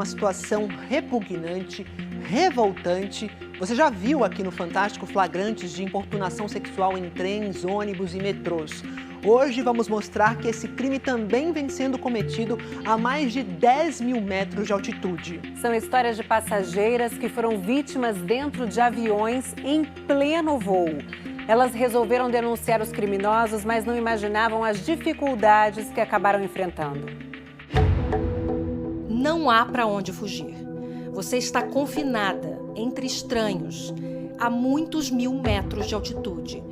Uma situação repugnante, revoltante. Você já viu aqui no Fantástico flagrantes de importunação sexual em trens, ônibus e metrôs. Hoje vamos mostrar que esse crime também vem sendo cometido a mais de 10 mil metros de altitude. São histórias de passageiras que foram vítimas dentro de aviões em pleno voo. Elas resolveram denunciar os criminosos, mas não imaginavam as dificuldades que acabaram enfrentando. Não há para onde fugir. Você está confinada entre estranhos a muitos mil metros de altitude.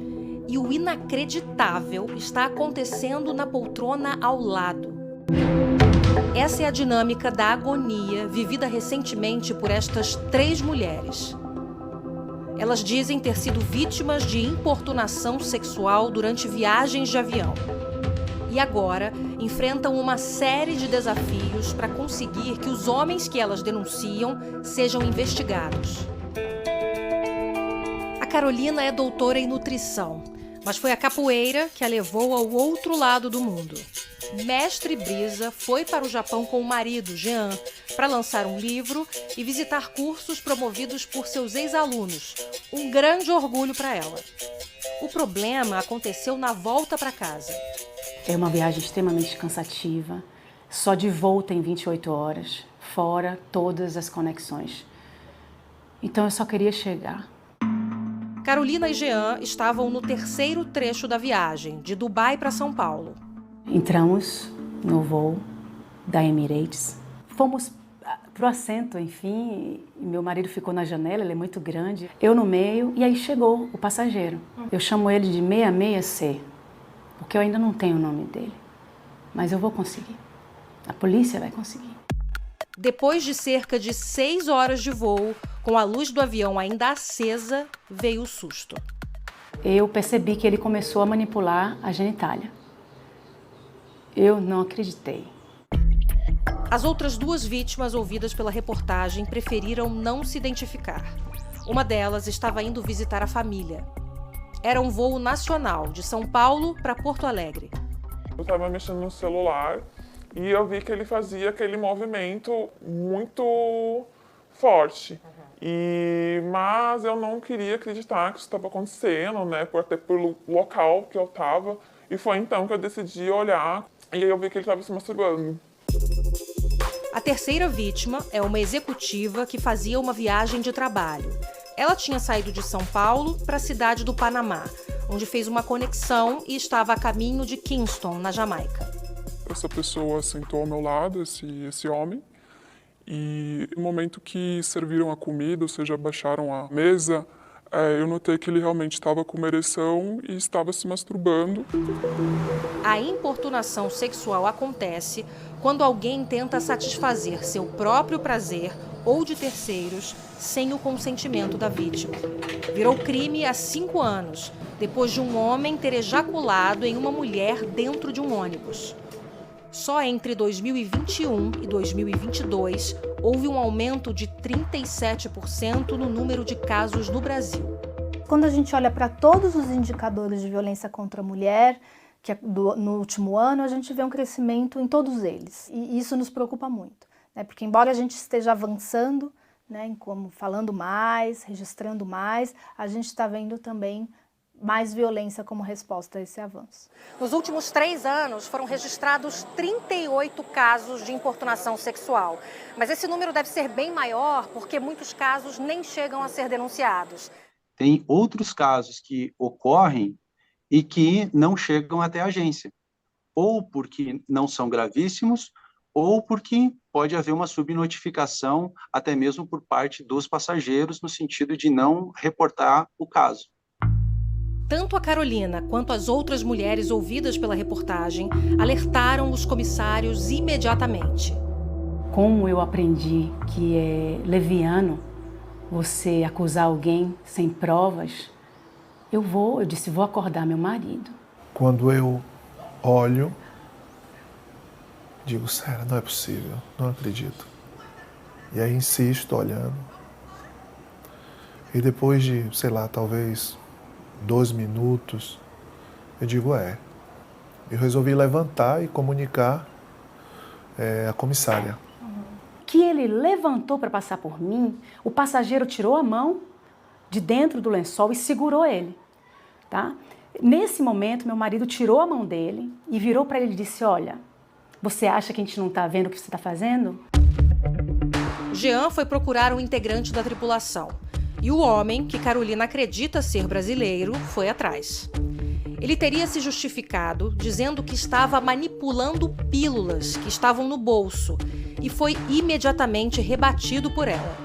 E o inacreditável está acontecendo na poltrona ao lado. Essa é a dinâmica da agonia vivida recentemente por estas 3 mulheres. Elas dizem ter sido vítimas de importunação sexual durante viagens de avião. E agora enfrentam uma série de desafios para conseguir que os homens que elas denunciam sejam investigados. A Carolina é doutora em nutrição, mas foi a capoeira que a levou ao outro lado do mundo. Mestre Brisa foi para o Japão com o marido, Jean, para lançar um livro e visitar cursos promovidos por seus ex-alunos. Um grande orgulho para ela. O problema aconteceu na volta para casa. É uma viagem extremamente cansativa, só de voo tem 28 horas, fora todas as conexões. Então eu só queria chegar. Carolina e Jean estavam no 3º trecho da viagem, de Dubai para São Paulo. Entramos no voo da Emirates, fomos pro assento, enfim, e meu marido ficou na janela, ele é muito grande, eu no meio, e aí chegou o passageiro. Eu chamo ele de 66C, porque eu ainda não tenho o nome dele, mas eu vou conseguir. A polícia vai conseguir. Depois de cerca de 6 horas de voo, com a luz do avião ainda acesa, veio o susto. Eu percebi que ele começou a manipular a genitália. Eu não acreditei. As outras 2 vítimas ouvidas pela reportagem preferiram não se identificar. Uma delas estava indo visitar a família. Era um voo nacional, de São Paulo para Porto Alegre. Eu estava mexendo no celular e eu vi que ele fazia aquele movimento muito forte. Mas eu não queria acreditar que isso estava acontecendo, né? Até pelo local que eu estava. E foi então que eu decidi olhar e aí eu vi que ele estava se masturbando. A terceira vítima é uma executiva que fazia uma viagem de trabalho. Ela tinha saído de São Paulo para a cidade do Panamá, onde fez uma conexão e estava a caminho de Kingston, na Jamaica. Essa pessoa sentou ao meu lado, esse homem, e no momento que serviram a comida, ou seja, baixaram a mesa, eu notei que ele realmente estava com uma ereção e estava se masturbando. A importunação sexual acontece quando alguém tenta satisfazer seu próprio prazer ou de terceiros sem o consentimento da vítima. Virou crime há 5 anos, depois de um homem ter ejaculado em uma mulher dentro de um ônibus. Só entre 2021 e 2022, houve um aumento de 37% no número de casos no Brasil. Quando a gente olha para todos os indicadores de violência contra a mulher, no último ano, a gente vê um crescimento em todos eles. E isso nos preocupa muito, né? Porque embora a gente esteja avançando, né, como falando mais, registrando mais, a gente está vendo também mais violência como resposta a esse avanço. Nos últimos 3 anos, foram registrados 38 casos de importunação sexual. Mas esse número deve ser bem maior, porque muitos casos nem chegam a ser denunciados. Tem outros casos que ocorrem e que não chegam até a agência, ou porque não são gravíssimos, ou porque pode haver uma subnotificação, até mesmo por parte dos passageiros, no sentido de não reportar o caso. Tanto a Carolina quanto as outras mulheres ouvidas pela reportagem alertaram os comissários imediatamente. Como eu aprendi que é leviano você acusar alguém sem provas, eu disse, vou acordar meu marido. Quando eu olho, digo, sério, não é possível, não acredito. E aí insisto olhando. E depois de, sei lá, talvez 2 minutos, eu digo, Eu resolvi levantar e comunicar a comissária. que ele levantou para passar por mim, o passageiro tirou a mão de dentro do lençol e segurou ele, tá? Nesse momento, meu marido tirou a mão dele e virou para ele e disse: olha, você acha que a gente não está vendo o que você está fazendo? Jean foi procurar um integrante da tripulação. E o homem, que Carolina acredita ser brasileiro, foi atrás. Ele teria se justificado dizendo que estava manipulando pílulas que estavam no bolso e foi imediatamente rebatido por ela.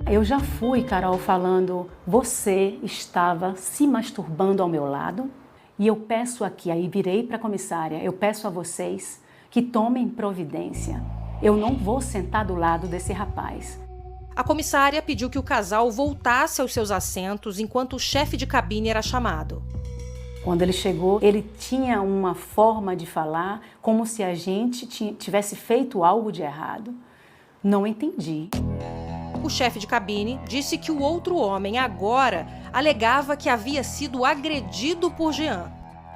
Eu já fui, Carol, falando: você estava se masturbando ao meu lado e eu peço aqui, aí virei para a comissária, eu peço a vocês que tomem providência. Eu não vou sentar do lado desse rapaz. A comissária pediu que o casal voltasse aos seus assentos enquanto o chefe de cabine era chamado. Quando ele chegou, ele tinha uma forma de falar como se a gente tivesse feito algo de errado. Não entendi. O chefe de cabine disse que o outro homem agora alegava que havia sido agredido por Jean.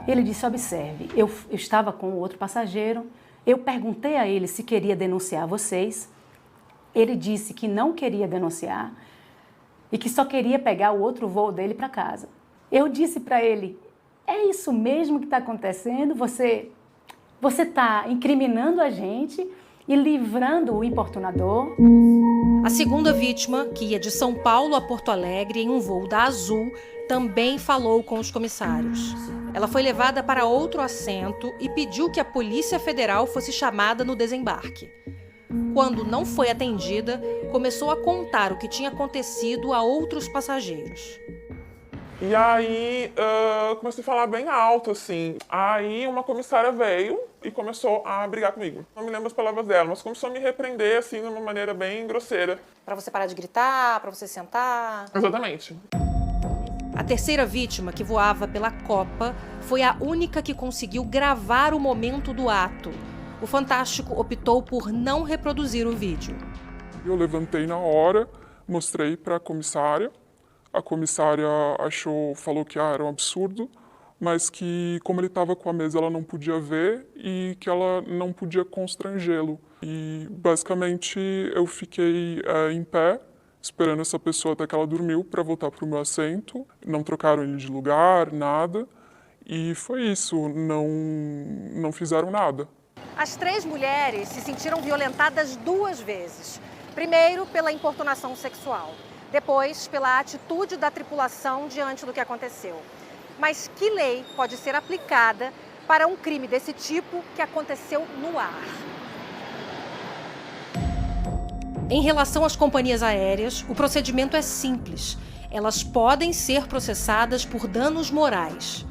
Ele disse: observe, eu estava com o outro passageiro, eu perguntei a ele se queria denunciar vocês. Ele disse que não queria denunciar e que só queria pegar o outro voo dele para casa. Eu disse para ele: é isso mesmo que está acontecendo? Você está incriminando a gente e livrando o importunador? A segunda vítima, que ia de São Paulo a Porto Alegre em um voo da Azul, também falou com os comissários. Ela foi levada para outro assento e pediu que a Polícia Federal fosse chamada no desembarque. Quando não foi atendida, começou a contar o que tinha acontecido a outros passageiros. E aí, comecei a falar bem alto, assim. Aí uma comissária veio e começou a brigar comigo. Não me lembro as palavras dela, mas começou a me repreender, assim, de uma maneira bem grosseira. Para você parar de gritar, para você sentar? Exatamente. A terceira vítima, que voava pela Copa, foi a única que conseguiu gravar o momento do ato. O Fantástico optou por não reproduzir o vídeo. Eu levantei na hora, mostrei para a comissária. A comissária falou que era um absurdo, mas que como ele estava com a mesa ela não podia ver e que ela não podia constrangê-lo. E basicamente eu fiquei em pé, esperando essa pessoa até que ela dormiu para voltar para o meu assento. Não trocaram ele de lugar, nada. E foi isso, não fizeram nada. As três mulheres se sentiram violentadas 2 vezes. Primeiro, pela importunação sexual. Depois, pela atitude da tripulação diante do que aconteceu. Mas que lei pode ser aplicada para um crime desse tipo que aconteceu no ar? Em relação às companhias aéreas, o procedimento é simples. Elas podem ser processadas por danos morais.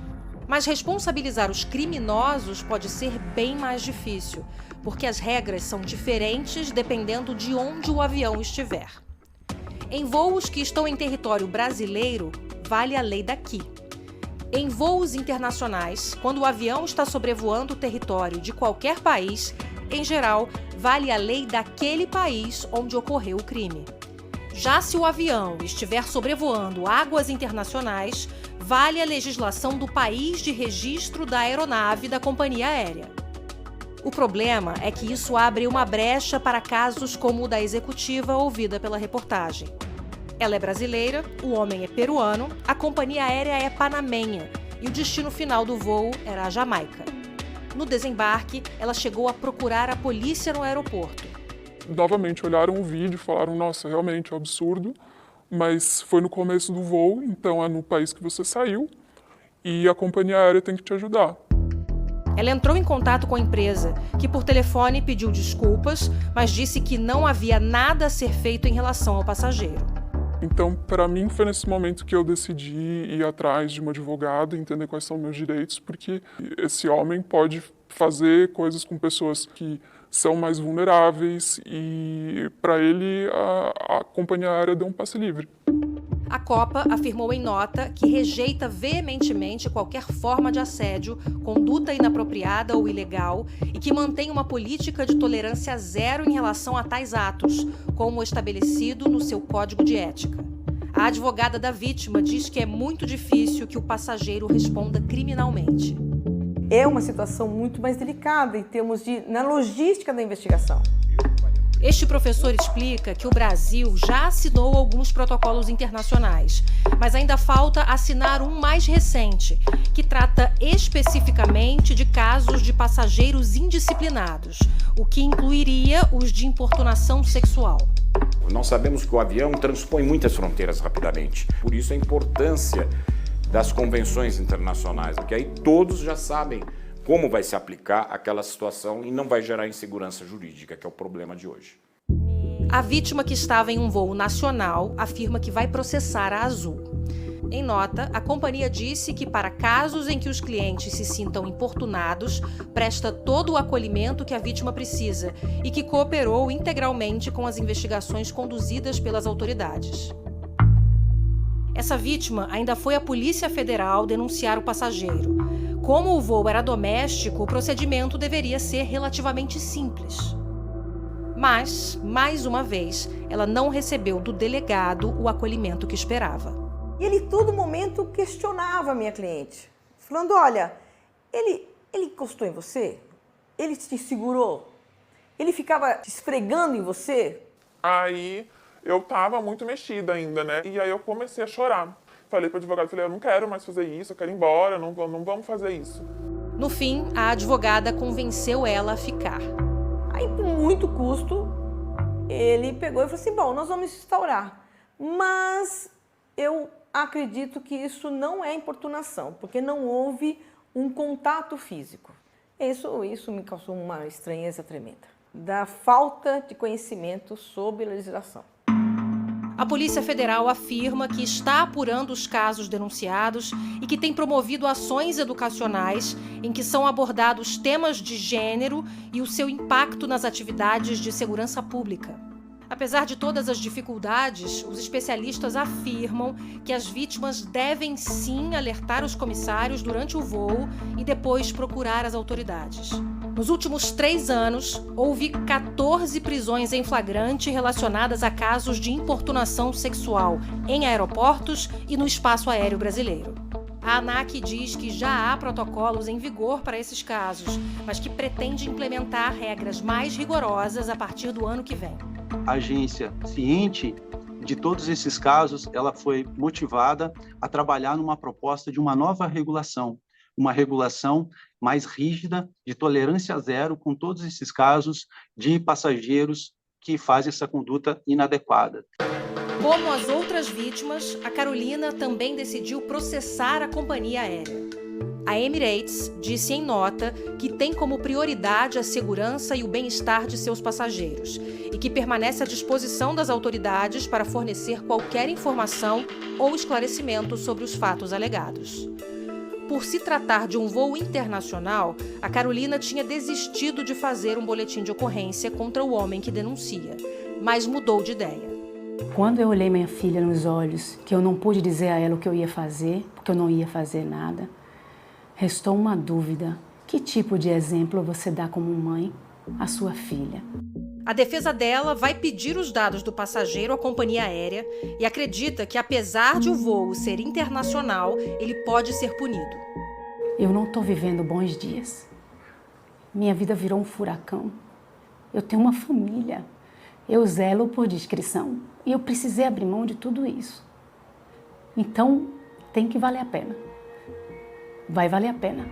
Mas responsabilizar os criminosos pode ser bem mais difícil, porque as regras são diferentes dependendo de onde o avião estiver. Em voos que estão em território brasileiro, vale a lei daqui. Em voos internacionais, quando o avião está sobrevoando o território de qualquer país, em geral, vale a lei daquele país onde ocorreu o crime. Já se o avião estiver sobrevoando águas internacionais, vale a legislação do país de registro da aeronave da companhia aérea. O problema é que isso abre uma brecha para casos como o da executiva ouvida pela reportagem. Ela é brasileira, o homem é peruano, a companhia aérea é panamenha e o destino final do voo era a Jamaica. No desembarque, ela chegou a procurar a polícia no aeroporto. Novamente olharam o vídeo e falaram: nossa, realmente é um absurdo, mas foi no começo do voo, então é no país que você saiu e a companhia aérea tem que te ajudar. Ela entrou em contato com a empresa, que por telefone pediu desculpas, mas disse que não havia nada a ser feito em relação ao passageiro. Então, para mim, foi nesse momento que eu decidi ir atrás de uma advogada, entender quais são meus direitos, porque esse homem pode fazer coisas com pessoas que são mais vulneráveis e, para ele, a companhia aérea deu um passe livre. A Copa afirmou em nota que rejeita veementemente qualquer forma de assédio, conduta inapropriada ou ilegal e que mantém uma política de tolerância zero em relação a tais atos, como estabelecido no seu código de ética. A advogada da vítima diz que é muito difícil que o passageiro responda criminalmente. É uma situação muito mais delicada em termos na logística da investigação. Este professor explica que o Brasil já assinou alguns protocolos internacionais, mas ainda falta assinar um mais recente, que trata especificamente de casos de passageiros indisciplinados, o que incluiria os de importunação sexual. Nós sabemos que o avião transpõe muitas fronteiras rapidamente, por isso a importância das convenções internacionais, porque aí todos já sabem como vai se aplicar aquela situação e não vai gerar insegurança jurídica, que é o problema de hoje. A vítima, que estava em um voo nacional, afirma que vai processar a Azul. Em nota, a companhia disse que, para casos em que os clientes se sintam importunados, presta todo o acolhimento que a vítima precisa e que cooperou integralmente com as investigações conduzidas pelas autoridades. Essa vítima ainda foi à Polícia Federal denunciar o passageiro. Como o voo era doméstico, o procedimento deveria ser relativamente simples. Mas, mais uma vez, ela não recebeu do delegado o acolhimento que esperava. E ele, todo momento, questionava a minha cliente, falando, olha, ele encostou em você? Ele te segurou? Ele ficava te esfregando em você? Aí eu tava muito mexida ainda, né? E aí eu comecei a chorar. Falei pro advogado, falei, eu não quero mais fazer isso, eu quero ir embora, não vamos fazer isso. No fim, a advogada convenceu ela a ficar. Aí, por muito custo, ele pegou e falou assim, bom, nós vamos instaurar, mas eu acredito que isso não é importunação, porque não houve um contato físico. Isso me causou uma estranheza tremenda, da falta de conhecimento sobre a legislação. A Polícia Federal afirma que está apurando os casos denunciados e que tem promovido ações educacionais em que são abordados temas de gênero e o seu impacto nas atividades de segurança pública. Apesar de todas as dificuldades, os especialistas afirmam que as vítimas devem sim alertar os comissários durante o voo e depois procurar as autoridades. Nos últimos 3 anos, houve 14 prisões em flagrante relacionadas a casos de importunação sexual em aeroportos e no espaço aéreo brasileiro. A ANAC diz que já há protocolos em vigor para esses casos, mas que pretende implementar regras mais rigorosas a partir do ano que vem. A agência, ciente de todos esses casos, ela foi motivada a trabalhar numa proposta de uma nova regulação, uma regulação mais rígida, de tolerância zero com todos esses casos de passageiros que fazem essa conduta inadequada. Como as outras vítimas, a Carolina também decidiu processar a companhia aérea. A Emirates disse em nota que tem como prioridade a segurança e o bem-estar de seus passageiros e que permanece à disposição das autoridades para fornecer qualquer informação ou esclarecimento sobre os fatos alegados. Por se tratar de um voo internacional, a Carolina tinha desistido de fazer um boletim de ocorrência contra o homem que denuncia, mas mudou de ideia. Quando eu olhei minha filha nos olhos, que eu não pude dizer a ela o que eu ia fazer, porque eu não ia fazer nada, restou uma dúvida. Que tipo de exemplo você dá como mãe à sua filha? A defesa dela vai pedir os dados do passageiro à companhia aérea e acredita que, apesar de o voo ser internacional, ele pode ser punido. Eu não estou vivendo bons dias. Minha vida virou um furacão. Eu tenho uma família. Eu zelo por discrição e eu precisei abrir mão de tudo isso. Então, tem que valer a pena. Vai valer a pena.